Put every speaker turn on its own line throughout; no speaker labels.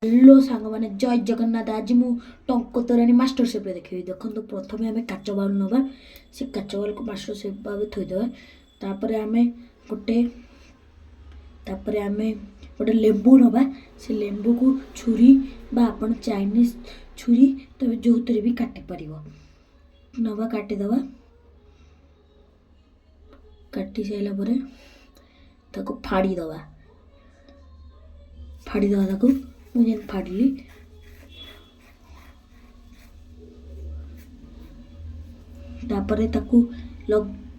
Hello सांग मैंने जय जगन्नाथ। आज मु टंक तोराणी मास्टर सेप देखी देखो। प्रथम आम काच बाउल नवा से काच बाउल को मास्टर सेप भाव थोदे तापर आम गोटे गोटे लेंबू नवा से लेंबू को छुरी बा आपण चाइनीज छुरी तब जो थे भी काटी पार नवा काटिदवा। काटी सारापर ताको फाड़ीदवा ताको मुझे फाड़ली तापरे ताकू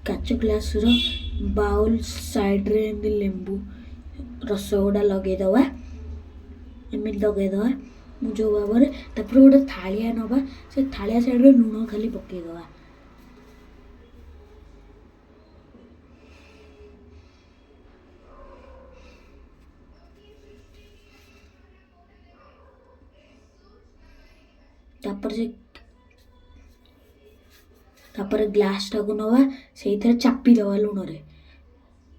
काच ग्लास रो बाउल साइड रे लेंबू रस गुड़ा लगेदवा एमती लगेदवा जो भाव में गोटे थालिया नवा से थालिया साइड रे लुण खाली पकईदवा। तापर ग्लास टाक नवा से चापी दवा लुण रे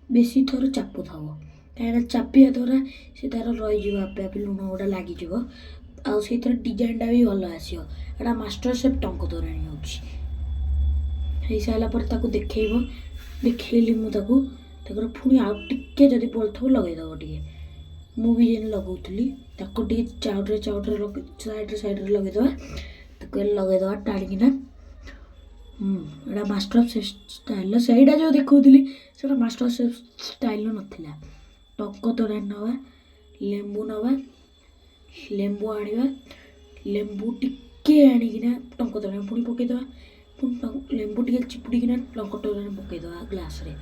बेसी थर चापु था कहीं चापिया द्वारा से तार रही आपे आपे लुण गुड़ा लगिज आई डिजाइन टा भी भल आसा मास्टर सेफ टंक तोराणी हो सारापर देखली मुझे पुणी आउ टे जदि पड़ो लगेदब टे मुझे जेन लगौली चाउड्रे साइड लगेदवा लगेदवा टाणिकिना एटा मास्टर सेफ स्टाइल से जो देखी से मास्टर सेफ स्टाइल नाला। टंक तोराणी नवा लेंबू नवा लेंबू आनिबा लेंबू टिके आनिकिना टंक तोराणी पुणी पकईदवा पुणी लेंबू टिके चिपुड़िकिना टंक तोराणी पकईदवा ग्लास रे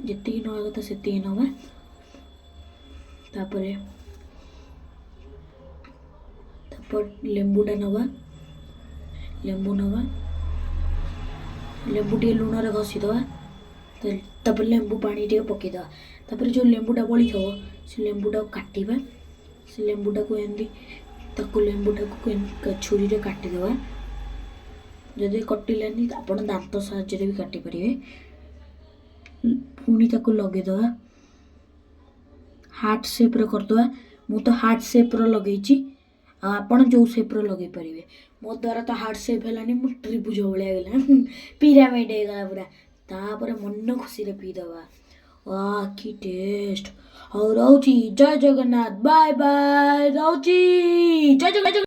जी नवा कथा से नवा। तापर लेंबूटा नवा लेंबू टे लुण रे घसीदवा तापर लेंबू पानी टे पकईदवा तापर जो लेंबूटा बड़ी थो से लेंबूटा काटिबा से लेंबूटा को एमती लेंबूटा को छुरी रे काटिदवा जदि कटिलानी आपण दांत साहाय्य भी काटी पारे पुणी ताको लगेदवा हार्ट सेप रे करदवा। मु तो हार्ट सेप रो लगेची आपण जो सेप रो लगे पारे मो द्वारा तो हार्ट सेप है मु त्रिभुज भाया गला पिरामिड होगा पूरा तापर मन खुशी रे पीदवा। वाह कि टेस्ट। और रोची जय जगन्नाथ बाय बाय रोची जय जगन्नाथ।